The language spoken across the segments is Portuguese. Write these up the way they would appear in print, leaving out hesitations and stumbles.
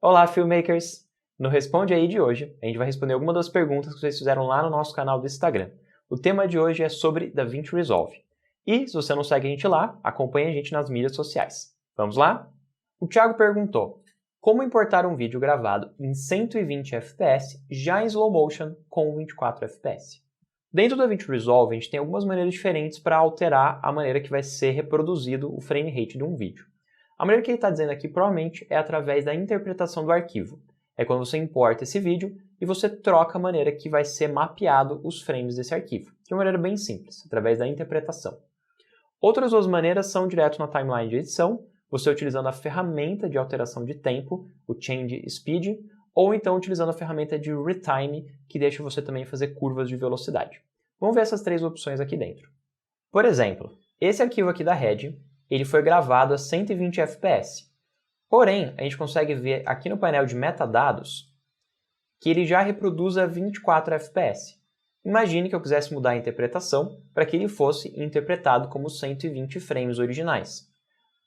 Olá, Filmmakers! No Responde Aí de hoje, a gente vai responder algumas das perguntas que vocês fizeram lá no nosso canal do Instagram. O tema de hoje é sobre DaVinci Resolve. E, se você não segue a gente lá, acompanhe a gente nas mídias sociais. Vamos lá? O Thiago perguntou: como importar um vídeo gravado em 120 fps já em slow motion com 24 fps? Dentro do DaVinci Resolve, a gente tem algumas maneiras diferentes para alterar a maneira que vai ser reproduzido o frame rate de um vídeo. A maneira que ele está dizendo aqui provavelmente é através da interpretação do arquivo. É quando você importa esse vídeo e você troca a maneira que vai ser mapeado os frames desse arquivo, de uma maneira bem simples, através da interpretação. Outras duas maneiras são direto na timeline de edição, você utilizando a ferramenta de alteração de tempo, o Change Speed, ou então utilizando a ferramenta de Retime, que deixa você também fazer curvas de velocidade. Vamos ver essas três opções aqui dentro. Por exemplo, esse arquivo aqui da Red, ele foi gravado a 120 fps. Porém, a gente consegue ver aqui no painel de metadados que ele já reproduz a 24 fps. Imagine que eu quisesse mudar a interpretação para que ele fosse interpretado como 120 frames originais.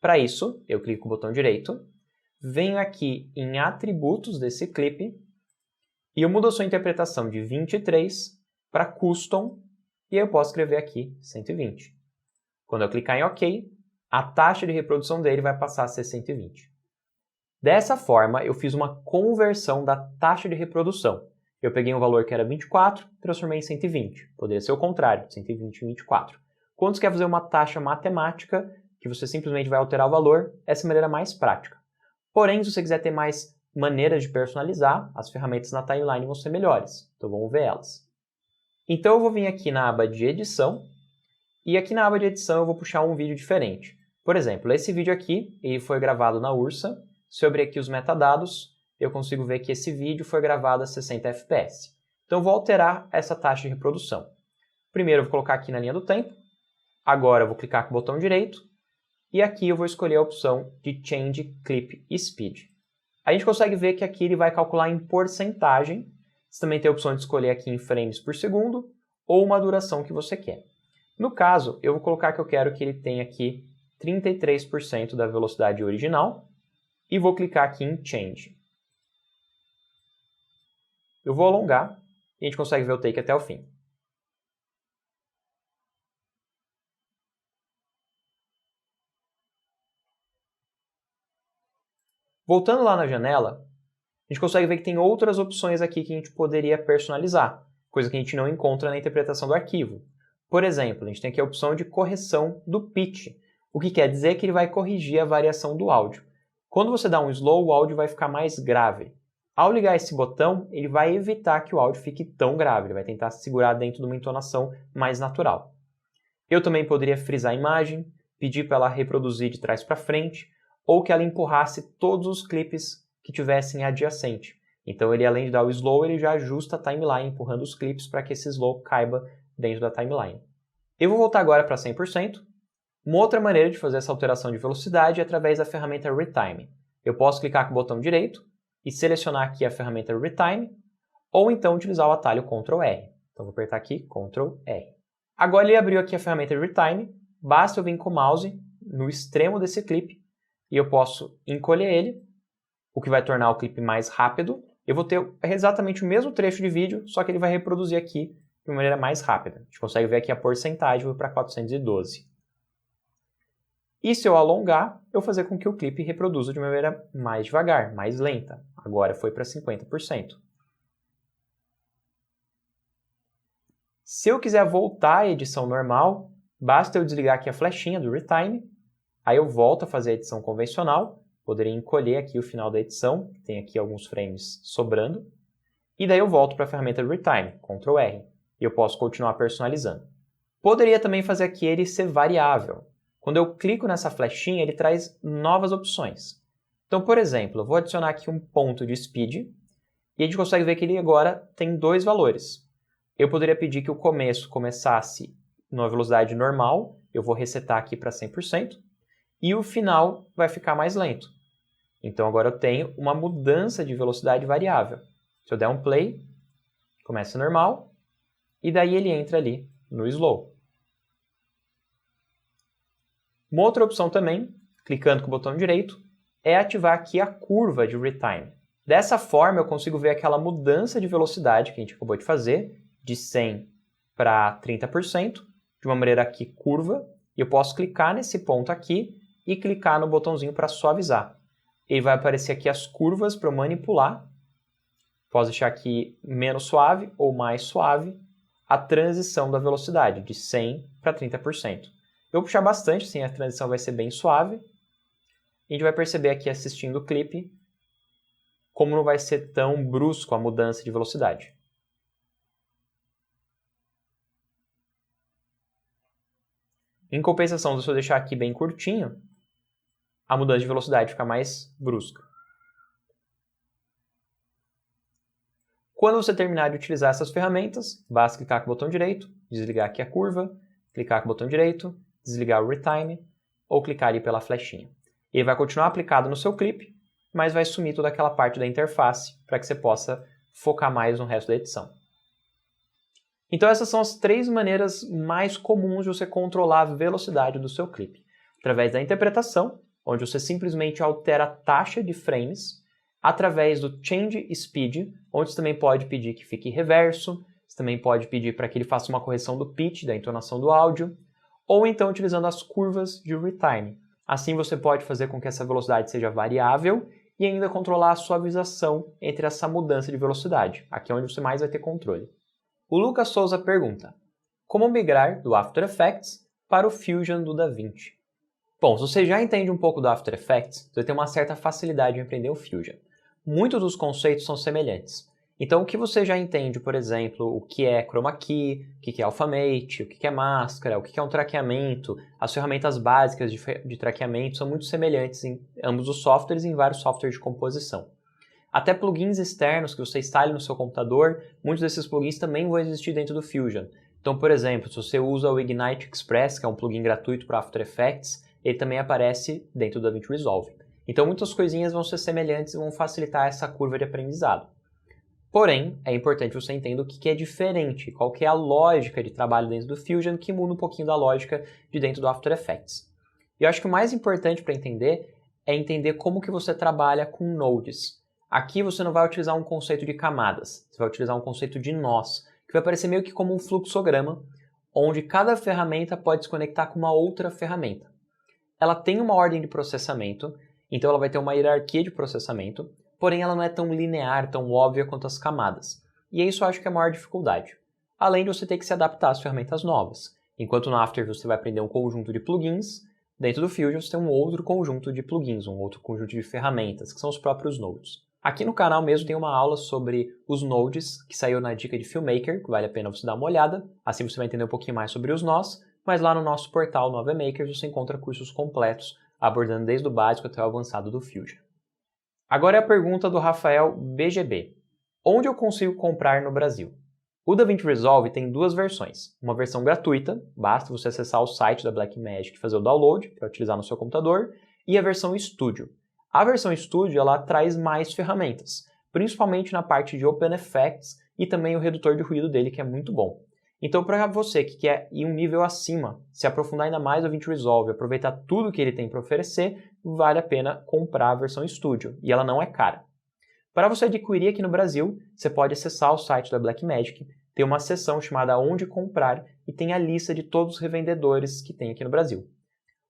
Para isso, eu clico no botão direito, venho aqui em atributos desse clipe e eu mudo a sua interpretação de 23 para Custom e eu posso escrever aqui 120. Quando eu clicar em OK, a taxa de reprodução dele vai passar a ser 120. Dessa forma, eu fiz uma conversão da taxa de reprodução. Eu peguei um valor que era 24, transformei em 120. Poderia ser o contrário, 120 em 24. Quando você quer fazer uma taxa matemática, que você simplesmente vai alterar o valor, essa é a maneira mais prática. Porém, se você quiser ter mais maneiras de personalizar, as ferramentas na timeline vão ser melhores. Então vamos ver elas. Então eu vou vir aqui na aba de edição, e aqui na aba de edição eu vou puxar um vídeo diferente. Por exemplo, esse vídeo aqui ele foi gravado na Ursa. Se eu abrir aqui os metadados, eu consigo ver que esse vídeo foi gravado a 60 fps. Então eu vou alterar essa taxa de reprodução. Primeiro eu vou colocar aqui na linha do tempo. Agora eu vou clicar com o botão direito. E aqui eu vou escolher a opção de Change Clip Speed. A gente consegue ver que aqui ele vai calcular em porcentagem. Você também tem a opção de escolher aqui em frames por segundo ou uma duração que você quer. No caso, eu vou colocar que eu quero que ele tenha aqui 33% da velocidade original e vou clicar aqui em Change. Eu vou alongar e a gente consegue ver o take até o fim. Voltando lá na janela, a gente consegue ver que tem outras opções aqui que a gente poderia personalizar, coisa que a gente não encontra na interpretação do arquivo. Por exemplo, a gente tem aqui a opção de correção do pitch, o que quer dizer que ele vai corrigir a variação do áudio. Quando você dá um slow, o áudio vai ficar mais grave. Ao ligar esse botão, ele vai evitar que o áudio fique tão grave, ele vai tentar segurar dentro de uma entonação mais natural. Eu também poderia frisar a imagem, pedir para ela reproduzir de trás para frente, ou que ela empurrasse todos os clipes que tivessem adjacente. Então ele, além de dar o slow, ele já ajusta a timeline, empurrando os clipes para que esse slow caiba dentro da timeline. Eu vou voltar agora para 100%. Uma outra maneira de fazer essa alteração de velocidade é através da ferramenta Retime. Eu posso clicar com o botão direito e selecionar aqui a ferramenta Retime, ou então utilizar o atalho Ctrl R. Então vou apertar aqui Ctrl R. Agora ele abriu aqui a ferramenta Retime, basta eu vir com o mouse no extremo desse clipe e eu posso encolher ele, o que vai tornar o clipe mais rápido. Eu vou ter exatamente o mesmo trecho de vídeo, só que ele vai reproduzir aqui de uma maneira mais rápida. A gente consegue ver aqui a porcentagem foi para 412. E se eu alongar, eu vou fazer com que o clipe reproduza de uma maneira mais devagar, mais lenta. Agora foi para 50%. Se eu quiser voltar à edição normal, basta eu desligar aqui a flechinha do Retime, aí eu volto a fazer a edição convencional, poderia encolher aqui o final da edição, tem aqui alguns frames sobrando, e daí eu volto para a ferramenta Retime, Ctrl R, e eu posso continuar personalizando. Poderia também fazer aqui ele ser variável. Quando eu clico nessa flechinha, ele traz novas opções. Então, por exemplo, eu vou adicionar aqui um ponto de speed, e a gente consegue ver que ele agora tem dois valores. Eu poderia pedir que o começo começasse numa velocidade normal, eu vou resetar aqui para 100%, e o final vai ficar mais lento. Então agora eu tenho uma mudança de velocidade variável. Se eu der um play, começa normal, e daí ele entra ali no slow. Uma outra opção também, clicando com o botão direito, é ativar aqui a curva de Retime. Dessa forma, eu consigo ver aquela mudança de velocidade que a gente acabou de fazer, de 100 para 30%, de uma maneira aqui curva, e eu posso clicar nesse ponto aqui e clicar no botãozinho para suavizar. Ele vai aparecer aqui as curvas para eu manipular. Posso deixar aqui menos suave ou mais suave a transição da velocidade, de 100 para 30%. Eu vou puxar bastante, assim a transição vai ser bem suave. A gente vai perceber aqui assistindo o clipe como não vai ser tão brusco a mudança de velocidade. Em compensação, se eu deixar aqui bem curtinho, a mudança de velocidade fica mais brusca. Quando você terminar de utilizar essas ferramentas, basta clicar com o botão direito, desligar aqui a curva, clicar com o botão direito, desligar o retime, ou clicar ali pela flechinha. Ele vai continuar aplicado no seu clipe, mas vai sumir toda aquela parte da interface para que você possa focar mais no resto da edição. Então essas são as 3 maneiras mais comuns de você controlar a velocidade do seu clipe. Através da interpretação, onde você simplesmente altera a taxa de frames, através do Change Speed, onde você também pode pedir que fique reverso, você também pode pedir para que ele faça uma correção do pitch, da entonação do áudio, ou então utilizando as curvas de retime. Assim você pode fazer com que essa velocidade seja variável e ainda controlar a suavização entre essa mudança de velocidade. Aqui é onde você mais vai ter controle. O Lucas Souza pergunta: como migrar do After Effects para o Fusion do DaVinci? Bom, se você já entende um pouco do After Effects, você tem uma certa facilidade em aprender o Fusion. Muitos dos conceitos são semelhantes. Então, o que você já entende, por exemplo, o que é Chroma Key, o que é Alphamate, o que é máscara, o que é um traqueamento, as ferramentas básicas de traqueamento são muito semelhantes em ambos os softwares e em vários softwares de composição. Até plugins externos que você instale no seu computador, muitos desses plugins também vão existir dentro do Fusion. Então, por exemplo, se você usa o Ignite Express, que é um plugin gratuito para After Effects, ele também aparece dentro do DaVinci Resolve. Então, muitas coisinhas vão ser semelhantes e vão facilitar essa curva de aprendizado. Porém, é importante você entender o que é diferente, qual que é a lógica de trabalho dentro do Fusion, que muda um pouquinho da lógica de dentro do After Effects. E eu acho que o mais importante para entender é entender como que você trabalha com nodes. Aqui você não vai utilizar um conceito de camadas, você vai utilizar um conceito de nós, que vai parecer meio que como um fluxograma, onde cada ferramenta pode se conectar com uma outra ferramenta. Ela tem uma ordem de processamento, então ela vai ter uma hierarquia de processamento, porém ela não é tão linear, tão óbvia quanto as camadas. E isso eu acho que é a maior dificuldade. Além de você ter que se adaptar às ferramentas novas. Enquanto no After você vai aprender um conjunto de plugins, dentro do Fusion você tem um outro conjunto de plugins, um outro conjunto de ferramentas, que são os próprios nodes. Aqui no canal mesmo tem uma aula sobre os nodes, que saiu na dica de Filmmaker, que vale a pena você dar uma olhada. Assim você vai entender um pouquinho mais sobre os nós, mas lá no nosso portal Nova Makers você encontra cursos completos, abordando desde o básico até o avançado do Fusion. Agora é a pergunta do Rafael BGB. Onde eu consigo comprar no Brasil? O DaVinci Resolve tem 2 versões. Uma versão gratuita, basta você acessar o site da Blackmagic e fazer o download para utilizar no seu computador, e a versão Studio. A versão Studio ela traz mais ferramentas, principalmente na parte de Open Effects e também o redutor de ruído dele, que é muito bom. Então, para você que quer ir um nível acima, se aprofundar ainda mais no DaVinci Resolve, aproveitar tudo que ele tem para oferecer, vale a pena comprar a versão Studio, e ela não é cara. Para você adquirir aqui no Brasil, você pode acessar o site da Blackmagic, tem uma seção chamada Onde Comprar e tem a lista de todos os revendedores que tem aqui no Brasil.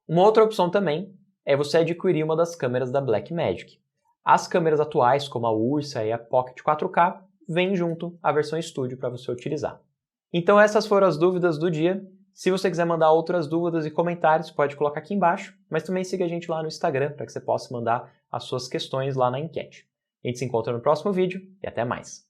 Uma outra opção também é você adquirir uma das câmeras da Blackmagic. As câmeras atuais, como a Ursa e a Pocket 4K, vêm junto à versão Studio para você utilizar. Então essas foram as dúvidas do dia. Se você quiser mandar outras dúvidas e comentários, pode colocar aqui embaixo, mas também siga a gente lá no Instagram para que você possa mandar as suas questões lá na enquete. A gente se encontra no próximo vídeo e até mais!